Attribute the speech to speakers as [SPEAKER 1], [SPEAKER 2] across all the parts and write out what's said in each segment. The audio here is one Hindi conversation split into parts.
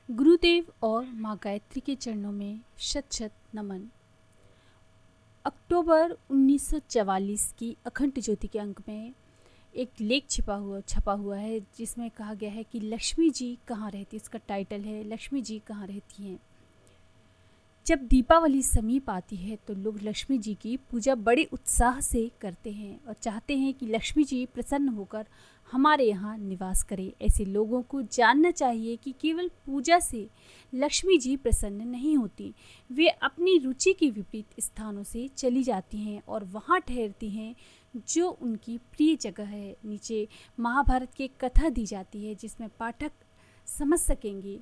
[SPEAKER 1] गुरुदेव और माँ गायत्री के चरणों में शत शत नमन। अक्टूबर 1944 की अखंड ज्योति के अंक में एक लेख छपा हुआ है जिसमें कहा गया है कि लक्ष्मी जी कहाँ रहती। इसका टाइटल है लक्ष्मी जी कहाँ रहती हैं। जब दीपावली समीप आती है तो लोग लक्ष्मी जी की पूजा बड़े उत्साह से करते हैं और चाहते हैं कि लक्ष्मी जी प्रसन्न होकर हमारे यहाँ निवास करें। ऐसे लोगों को जानना चाहिए कि केवल पूजा से लक्ष्मी जी प्रसन्न नहीं होती, वे अपनी रुचि के विपरीत स्थानों से चली जाती हैं और वहाँ ठहरती हैं जो उनकी प्रिय जगह है। नीचे महाभारत की कथा दी जाती है जिसमें पाठक समझ सकेंगे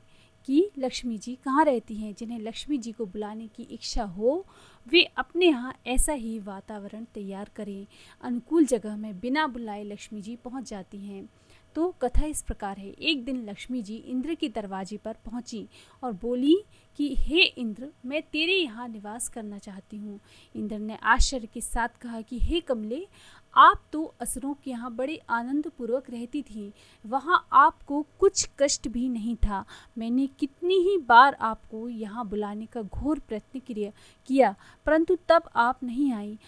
[SPEAKER 1] कि लक्ष्मी जी कहाँ रहती हैं। जिन्हें लक्ष्मी जी को बुलाने की इच्छा हो वे अपने यहाँ ऐसा ही वातावरण तैयार करें। अनुकूल जगह में बिना बुलाए लक्ष्मी जी पहुँच जाती हैं। तो कथा इस प्रकार है। एक दिन लक्ष्मी जी इंद्र के दरवाजे पर पहुँची और बोली कि हे इंद्र, मैं तेरे यहाँ निवास करना चाहती हूँ। इंद्र ने आश्चर्य के साथ कहा कि हे कमले, आप तो असुरों के यहाँ बड़े आनंद पूर्वक रहती थी, वहाँ आपको कुछ कष्ट भी नहीं था। मैंने कितनी ही बार आपको यहाँ बुलाने का घोर प्रयत्न किया परंतु तब आप नहीं आई।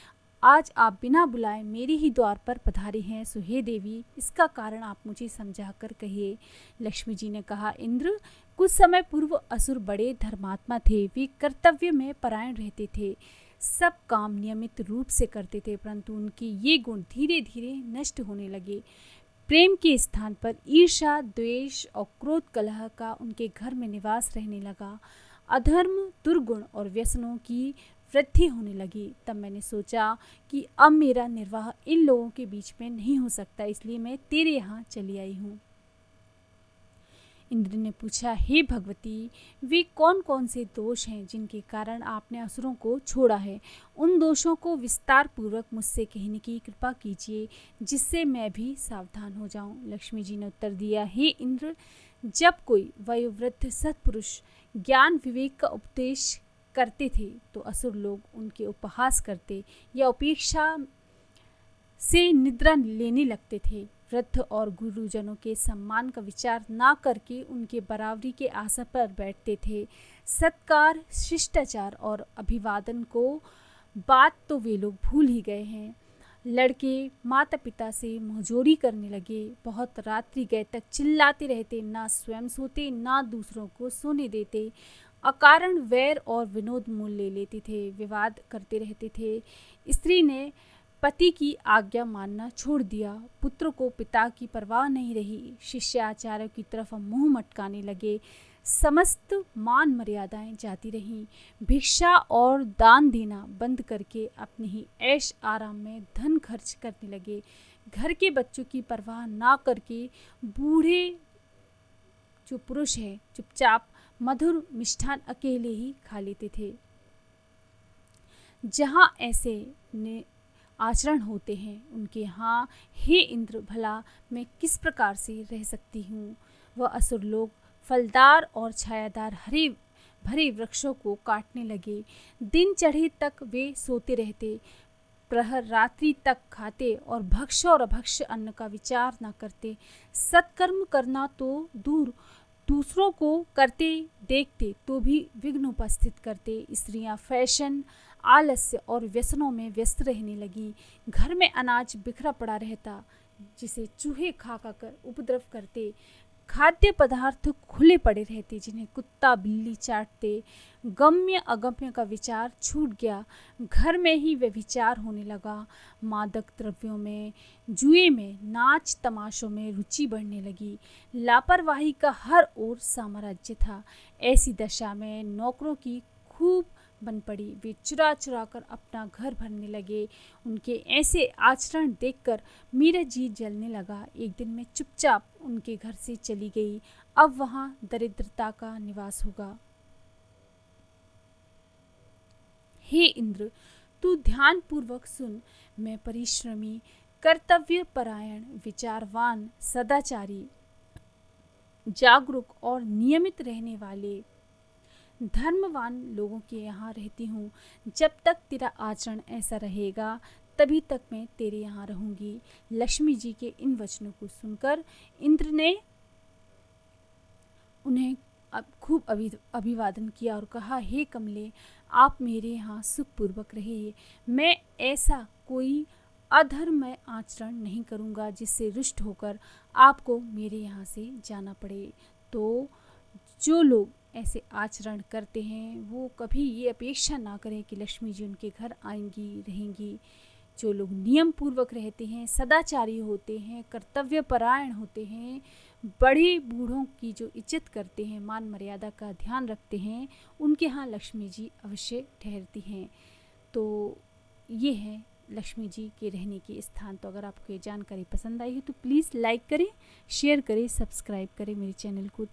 [SPEAKER 1] आज आप बिना बुलाए मेरे ही द्वार पर पधारे हैं। सो हे देवी, इसका कारण आप मुझे समझा कर कहिए। लक्ष्मी जी ने कहा, इंद्र, कुछ समय पूर्व असुर बड़े धर्मात्मा थे। वे कर्तव्य में परायण रहते थे, सब काम नियमित रूप से करते थे, परंतु उनके ये गुण धीरे धीरे नष्ट होने लगे। प्रेम के स्थान पर ईर्ष्या, द्वेष और क्रोध कलह का उनके घर में निवास रहने लगा। अधर्म, दुर्गुण और व्यसनों की वृद्धि होने लगी। तब मैंने सोचा कि अब मेरा निर्वाह इन लोगों के बीच में नहीं हो सकता, इसलिए मैं तेरे यहाँ चली आई हूँ। इंद्र ने पूछा, हे भगवती, वे कौन कौन से दोष हैं जिनके कारण आपने असुरों को छोड़ा है? उन दोषों को विस्तार पूर्वक मुझसे कहने की कृपा कीजिए जिससे मैं भी सावधान हो जाऊं। लक्ष्मी जी ने उत्तर दिया, हे इंद्र, जब कोई वयोवृद्ध सत्पुरुष ज्ञान विवेक का उपदेश करते थे तो असुर लोग उनके उपहास करते या उपेक्षा से निद्रा लेने लगते थे। वृद्ध और गुरुजनों के सम्मान का विचार ना करके उनके बराबरी के आसन पर बैठते थे। सत्कार, शिष्टाचार और अभिवादन को बात तो वे लोग भूल ही गए हैं। लड़के माता पिता से मुंहजोरी करने लगे, बहुत रात्रि गए तक चिल्लाते रहते, ना स्वयं सोते ना दूसरों को सोने देते, अकारण वैर और विनोद मूल ले लेते थे, विवाद करते रहते थे। स्त्री ने पति की आज्ञा मानना छोड़ दिया, पुत्र को पिता की परवाह नहीं रही, शिष्य आचार्यों की तरफ मुंह मटकाने लगे, समस्त मान मर्यादाएं जाती रहीं, भिक्षा और दान देना बंद करके अपने ही ऐश आराम में धन खर्च करने लगे, घर के बच्चों की परवाह ना करके बूढ़े जो पुरुष है चुपचाप मधुर मिष्ठान अकेले ही खा लेते थे। जहाँ ऐसे ने आचरण होते हैं उनके यहाँ हे इंद्र, भला मैं किस प्रकार से रह सकती हूँ? वह असुर लोग फलदार और छायादार हरे भरे वृक्षों को काटने लगे। दिन चढ़े तक वे सोते रहते, प्रहर रात्रि तक खाते और भक्ष और अभक्ष अन्न का विचार न करते। सत्कर्म करना तो दूर, दूसरों को करते देखते तो भी विघ्न उपस्थित करते। स्त्रियां फैशन, आलस्य और व्यसनों में व्यस्त रहने लगी। घर में अनाज बिखरा पड़ा रहता जिसे चूहे खा कर उपद्रव करते। खाद्य पदार्थ खुले पड़े रहते जिन्हें कुत्ता बिल्ली चाटते। गम्य अगम्य का विचार छूट गया, घर में ही व्यभिचार होने लगा। मादक द्रव्यों में, जुए में, नाच तमाशों में रुचि बढ़ने लगी। लापरवाही का हर ओर साम्राज्य था। ऐसी दशा में नौकरों की खूब बन पड़ी। वे चुरा चुरा कर अपना घर भरने लगे। उनके ऐसे आचरण देखकर मेरा जी जलने लगा। एक दिन मैं चुपचाप उनके घर से चली गई। अब वहाँ दरिद्रता का निवास होगा। हे इंद्र, तू ध्यान पूर्वक सुन। मैं परिश्रमी, कर्तव्य परायण, विचारवान, सदाचारी, जागरूक और नियमित रहने वाले धर्मवान लोगों के यहाँ रहती हूँ। जब तक तेरा आचरण ऐसा रहेगा तभी तक मैं तेरे यहाँ रहूँगी। लक्ष्मी जी के इन वचनों को सुनकर इंद्र ने उन्हें अब खूब अभिवादन किया और कहा, हे कमले, आप मेरे यहाँ सुखपूर्वक रहिए। मैं ऐसा कोई अधर्म आचरण नहीं करूँगा जिससे रुष्ट होकर आपको मेरे यहाँ से जाना पड़े। तो जो लोग ऐसे आचरण करते हैं वो कभी ये अपेक्षा ना करें कि लक्ष्मी जी उनके घर आएंगी, रहेंगी। जो लोग नियम पूर्वक रहते हैं, सदाचारी होते हैं, कर्तव्यपरायण होते हैं, बड़े बूढ़ों की जो इज्जत करते हैं, मान मर्यादा का ध्यान रखते हैं, उनके यहाँ लक्ष्मी जी अवश्य ठहरती हैं। तो ये है लक्ष्मी जी के रहने के स्थान। तो अगर आपको ये जानकारी पसंद आई है तो प्लीज़ लाइक करें, शेयर करें, सब्सक्राइब करें मेरे चैनल को।